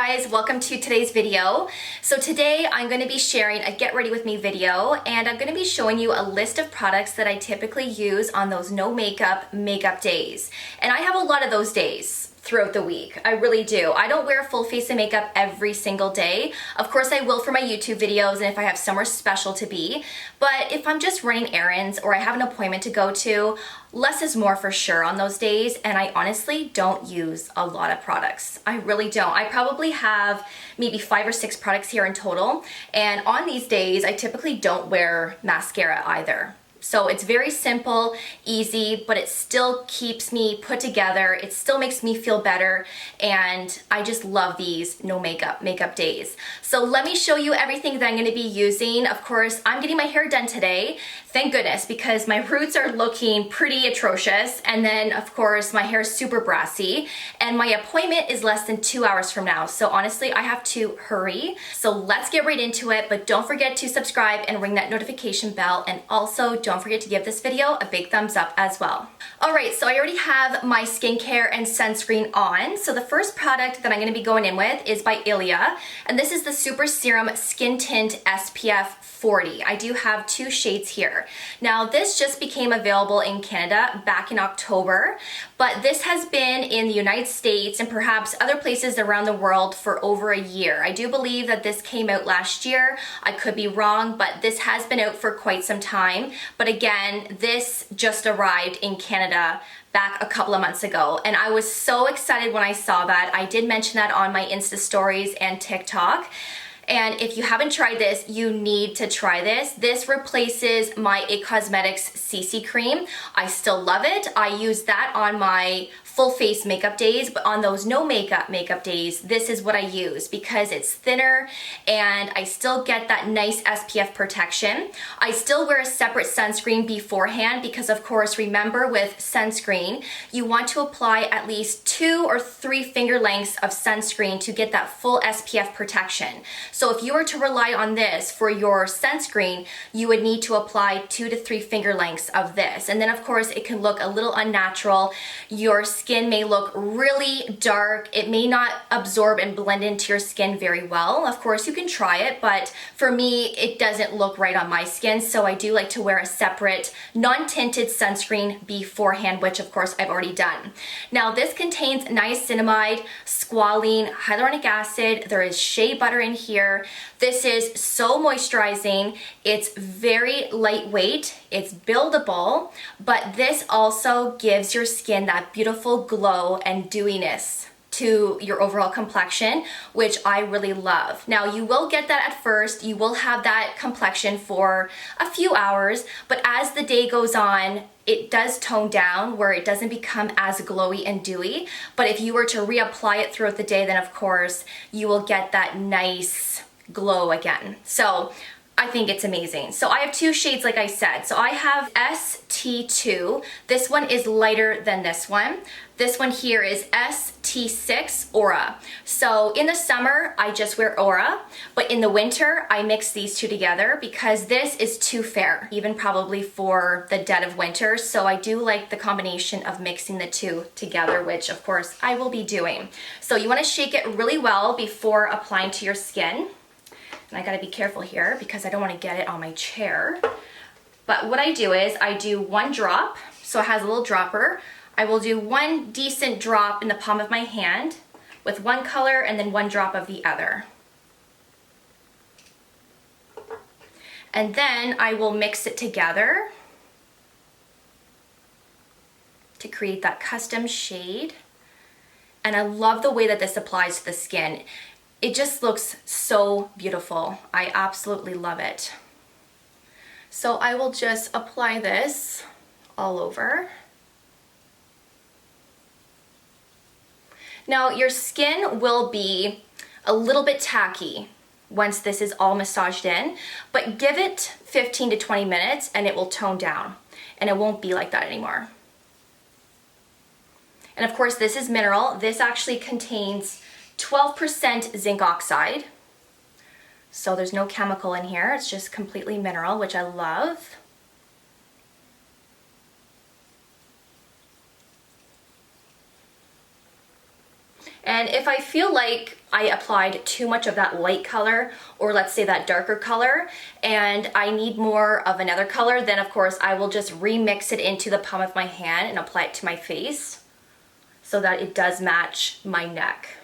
guys, welcome to today's video. So today I'm going to be sharing a get ready with me video, and I'm going to be showing you a list of products that I typically use on those no makeup days. And I have a lot of those days throughout the week. I really do. I don't wear a full face of makeup every single day. Of course I will for my YouTube videos and if I have somewhere special to be, but if I'm just running errands or I have an appointment to go to, less is more for sure on those days, and I honestly don't use a lot of products. I really don't. I probably have maybe 5 or 6 products here in total, and on these days I typically don't wear mascara either. So it's very simple, easy, but it still keeps me put together. It still makes me feel better, and I just love these no makeup days. So let me show you everything that I'm going to be using. Of course, I'm getting my hair done today. Thank goodness, because my roots are looking pretty atrocious, and then of course my hair is super brassy, and my appointment is less than 2 hours from now. So honestly, I have to hurry. So let's get right into it, but don't forget to subscribe and ring that notification bell, and also don't forget to give this video a big thumbs up as well. Alright, so I already have my skincare and sunscreen on. So the first product that I'm going to be going in with is by Ilia, and this is the Super Serum Skin Tint SPF 40. I do have 2 shades here. Now this just became available in Canada back in October, but this has been in the United States and perhaps other places around the world for over a year. I do believe that this came out last year. I could be wrong, but this has been out for quite some time. But again, this just arrived in Canada back a couple of months ago, and I was so excited when I saw that. I did mention that on my Insta stories and TikTok. And if you haven't tried this, you need to try this. This replaces my IT Cosmetics CC cream. I still love it. I use that on my full face makeup days, but on those no makeup days, this is what I use because it's thinner and I still get that nice SPF protection. I still wear a separate sunscreen beforehand because, of course, remember with sunscreen, you want to apply at least 2 or 3 finger lengths of sunscreen to get that full SPF protection. So if you were to rely on this for your sunscreen, you would need to apply 2 to 3 finger lengths of this. And then of course it can look a little unnatural. Your skin may look really dark. It may not absorb and blend into your skin very well. Of course you can try it, but for me it doesn't look right on my skin, so I do like to wear a separate non-tinted sunscreen beforehand, which of course I've already done. Now this contains niacinamide, squalene, hyaluronic acid, there is shea butter in here. This is so moisturizing. It's very lightweight, it's buildable, but this also gives your skin that beautiful glow and dewiness to your overall complexion, which I really love. Now you will get that at first, you will have that complexion for a few hours, but as the day goes on, it does tone down where it doesn't become as glowy and dewy. But if you were to reapply it throughout the day, then of course you will get that nice glow again. So I think it's amazing. So I have 2 shades like I said. So I have ST2. This one is lighter than this one. This one here is ST6 Aura. So in the summer, I just wear Aura, but in the winter, I mix these 2 together because this is too fair, even probably for the dead of winter. So I do like the combination of mixing the 2 together, which of course I will be doing. So you want to shake it really well before applying to your skin. And I gotta be careful here because I don't want to get it on my chair. But what I do is I do 1 drop, so it has a little dropper. I will do 1 decent drop in the palm of my hand with 1 color and then 1 drop of the other. And then I will mix it together to create that custom shade. And I love the way that this applies to the skin. It just looks so beautiful. I absolutely love it. So I will just apply this all over. Now your skin will be a little bit tacky once this is all massaged in, but give it 15 to 20 minutes and it will tone down and it won't be like that anymore. And of course this is mineral. This actually contains 12% zinc oxide. So there's no chemical in here. It's just completely mineral, which I love. And if I feel like I applied too much of that light color, or let's say that darker color, and I need more of another color, then of course I will just remix it into the palm of my hand and apply it to my face so that it does match my neck.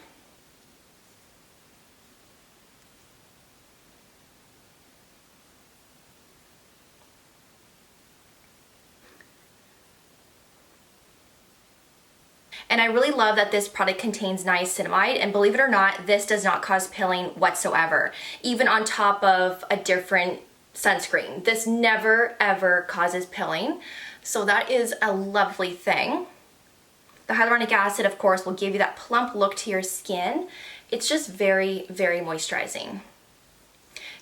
And I really love that this product contains niacinamide, and believe it or not, this does not cause pilling whatsoever, even on top of a different sunscreen. This never ever causes pilling, so that is a lovely thing. The hyaluronic acid, of course, will give you that plump look to your skin. It's just very, very moisturizing.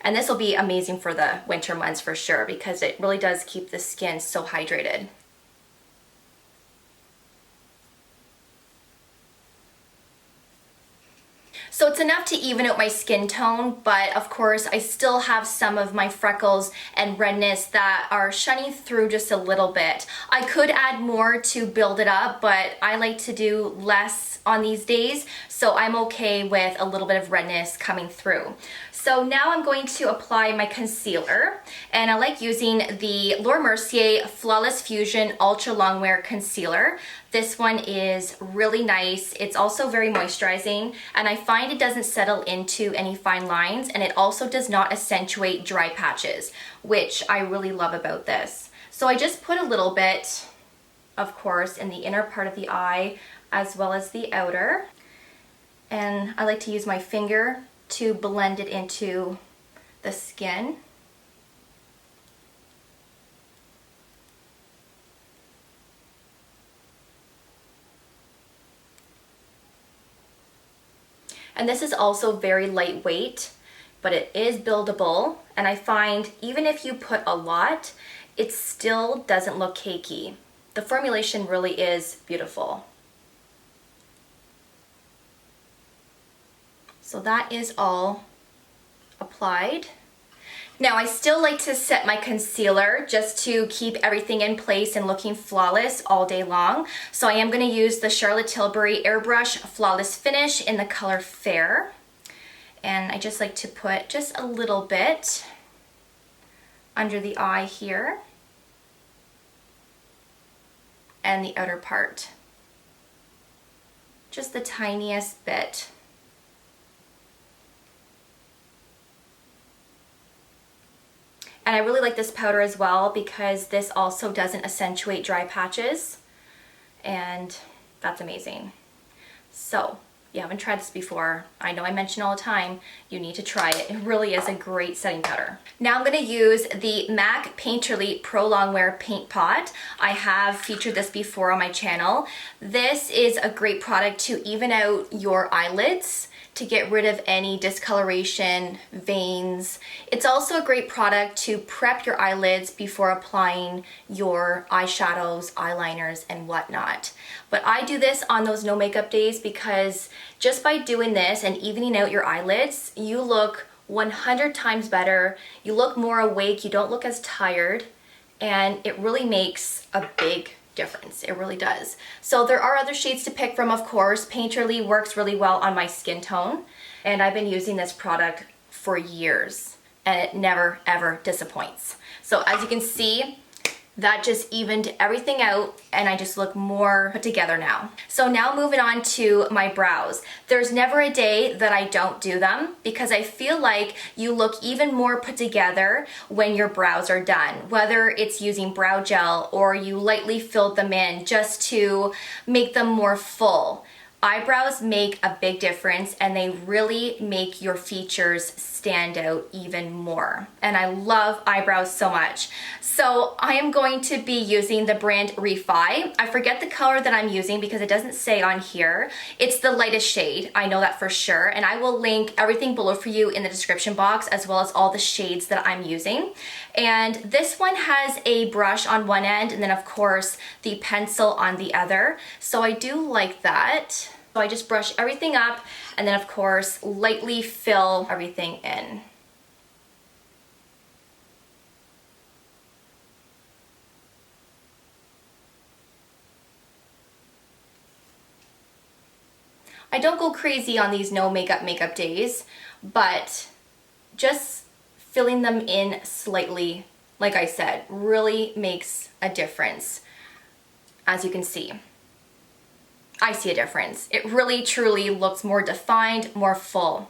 And this will be amazing for the winter months for sure, because it really does keep the skin so hydrated. So it's enough to even out my skin tone, but of course I still have some of my freckles and redness that are shining through just a little bit. I could add more to build it up, but I like to do less on these days, so I'm okay with a little bit of redness coming through. So now I'm going to apply my concealer, and I like using the Laura Mercier Flawless Fusion Ultra Longwear Concealer. This one is really nice. It's also very moisturizing, and I find it doesn't settle into any fine lines, and it also does not accentuate dry patches, which I really love about this. So I just put a little bit, of course, in the inner part of the eye as well as the outer, and I like to use my finger to blend it into the skin. And this is also very lightweight, but it is buildable, and I find even if you put a lot, it still doesn't look cakey. The formulation really is beautiful. So that is all applied. Now I still like to set my concealer just to keep everything in place and looking flawless all day long. So I am going to use the Charlotte Tilbury Airbrush Flawless Finish in the color Fair. And I just like to put just a little bit under the eye here and the outer part. Just the tiniest bit. And I really like this powder as well because this also doesn't accentuate dry patches, and that's amazing. So, if you haven't tried this before, I know I mention all the time, you need to try it. It really is a great setting powder. Now I'm going to use the MAC Painterly Pro Longwear Paint Pot. I have featured this before on my channel. This is a great product to even out your eyelids, to get rid of any discoloration, veins. It's also a great product to prep your eyelids before applying your eyeshadows, eyeliners, and whatnot. But I do this on those no makeup days because just by doing this and evening out your eyelids, you look 100 times better, you look more awake, you don't look as tired, and it really makes a big difference. It really does. So there are other shades to pick from, of course. Painterly works really well on my skin tone, and I've been using this product for years, and it never ever disappoints. So as you can see, that just evened everything out, and I just look more put together now. So now moving on to my brows. There's never a day that I don't do them because I feel like you look even more put together when your brows are done. Whether it's using brow gel or you lightly filled them in just to make them more full. Eyebrows make a big difference, and they really make your features stand out even more. And I love eyebrows so much. So I am going to be using the brand Refi. I forget the color that I'm using because it doesn't say on here. It's the lightest shade, I know that for sure. And I will link everything below for you in the description box, as well as all the shades that I'm using. And this one has a brush on one end, and then of course the pencil on the other. So I do like that. So I just brush everything up, and then of course lightly fill everything in. I don't go crazy on these no makeup days, but just filling them in slightly, like I said, really makes a difference. As you can see, I see a difference. It really truly looks more defined, more full.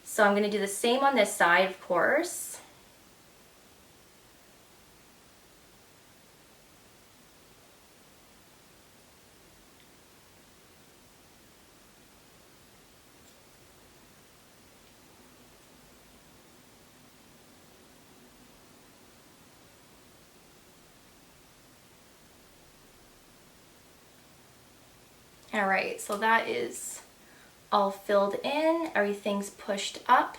So I'm gonna do the same on this side, of course. All right, so that is all filled in, everything's pushed up.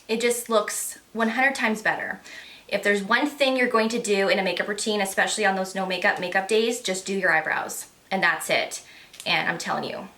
It just looks 100 times better. If there's one thing you're going to do in a makeup routine, especially on those no makeup days, just do your eyebrows, and that's it. And I'm telling you,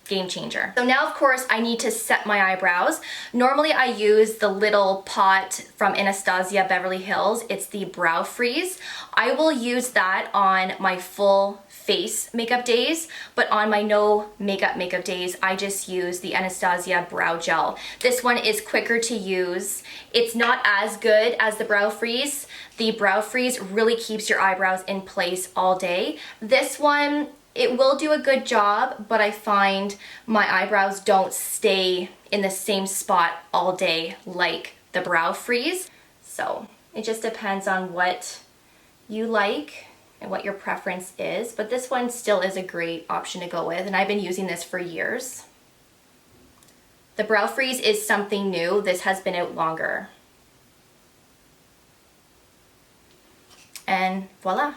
game changer. So now, of course, I need to set my eyebrows. Normally I use the little pot from Anastasia Beverly Hills. It's the Brow Freeze. I will use that on my full face makeup days, but on my no makeup days, I just use the Anastasia Brow Gel. This one is quicker to use. It's not as good as the Brow Freeze. The Brow Freeze really keeps your eyebrows in place all day. This one, it will do a good job, but I find my eyebrows don't stay in the same spot all day like the Brow Freeze. So it just depends on what you like and what your preference is, but this one still is a great option to go with, and I've been using this for years. The Brow Freeze is something new. This has been out longer. And voila,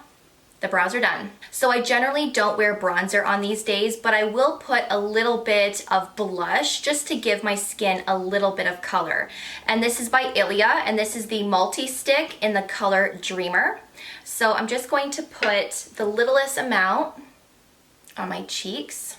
the brows are done. So I generally don't wear bronzer on these days, but I will put a little bit of blush just to give my skin a little bit of color. And this is by Ilia, and this is the multi-stick in the color Dreamer. So I'm just going to put the littlest amount on my cheeks.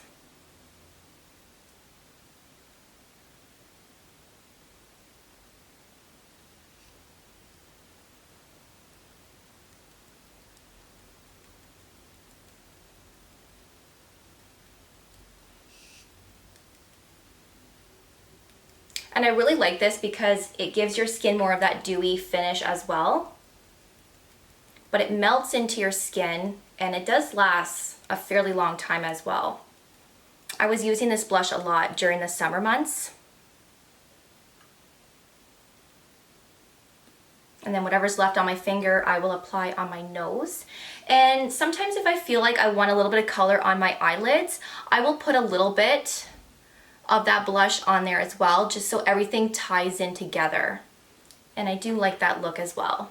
And I really like this because it gives your skin more of that dewy finish as well. But it melts into your skin and it does last a fairly long time as well. I was using this blush a lot during the summer months. And then whatever's left on my finger, I will apply on my nose. And sometimes if I feel like I want a little bit of color on my eyelids, I will put a little bit of that blush on there as well, just so everything ties in together. And I do like that look as well.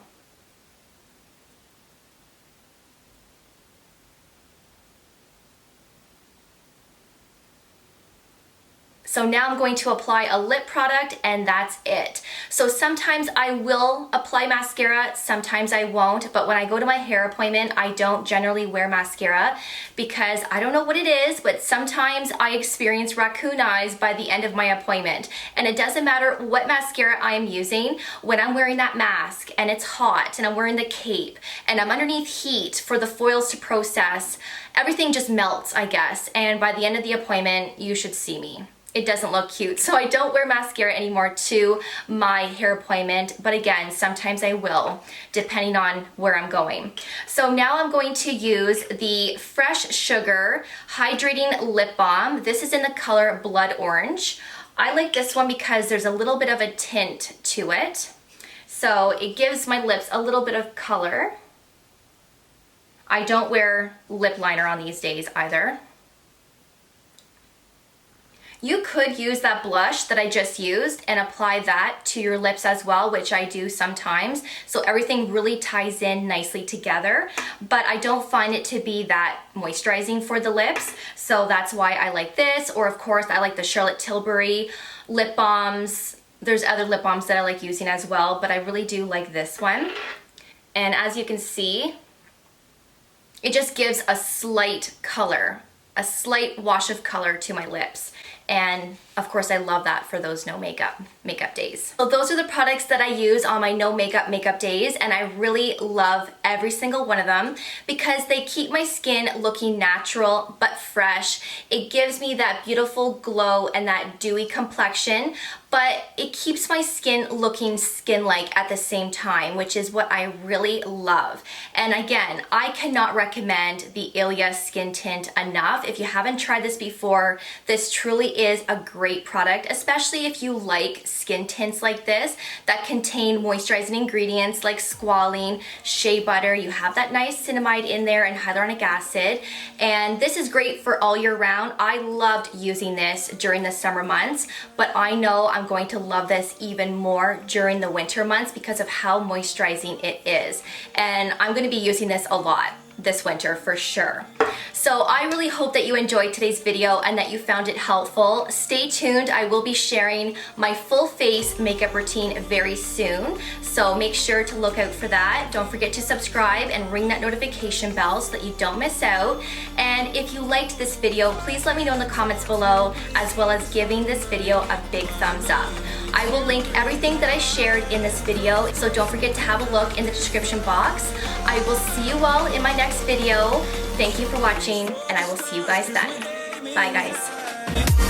So now I'm going to apply a lip product and that's it. So sometimes I will apply mascara, sometimes I won't, but when I go to my hair appointment, I don't generally wear mascara because I don't know what it is, but sometimes I experience raccoon eyes by the end of my appointment. And it doesn't matter what mascara I am using, when I'm wearing that mask and it's hot and I'm wearing the cape and I'm underneath heat for the foils to process, everything just melts, I guess. And by the end of the appointment, you should see me. It doesn't look cute. So I don't wear mascara anymore to my hair appointment, but again, sometimes I will, depending on where I'm going. So now I'm going to use the Fresh Sugar Hydrating Lip Balm. This is in the color Blood Orange. I like this one because there's a little bit of a tint to it. So it gives my lips a little bit of color. I don't wear lip liner on these days either. You could use that blush that I just used and apply that to your lips as well, which I do sometimes. So everything really ties in nicely together, but I don't find it to be that moisturizing for the lips. So that's why I like this. Or of course, I like the Charlotte Tilbury lip balms. There's other lip balms that I like using as well, but I really do like this one. And as you can see, it just gives a slight color, a slight wash of color to my lips. And of course, I love that for those no makeup days. So those are the products that I use on my no makeup days, and I really love every single one of them because they keep my skin looking natural but fresh. It gives me that beautiful glow and that dewy complexion, but it keeps my skin looking skin-like at the same time, which is what I really love. And again, I cannot recommend the Ilia skin tint enough. If you haven't tried this before, this truly is a great product, especially if you like skin tints like this that contain moisturizing ingredients like squalene, shea butter. You have that nice cinnamide in there and hyaluronic acid. And this is great for all year round. I loved using this during the summer months, but I know I'm going to love this even more during the winter months because of how moisturizing it is. And I'm going to be using this a lot this winter for sure. So I really hope that you enjoyed today's video and that you found it helpful. Stay tuned. I will be sharing my full face makeup routine very soon. So make sure to look out for that. Don't forget to subscribe and ring that notification bell so that you don't miss out. And if you liked this video, please let me know in the comments below, as well as giving this video a big thumbs up. I will link everything that I shared in this video, so don't forget to have a look in the description box. I will see you all in my next video. Thank you for watching, and I will see you guys then. Bye, guys.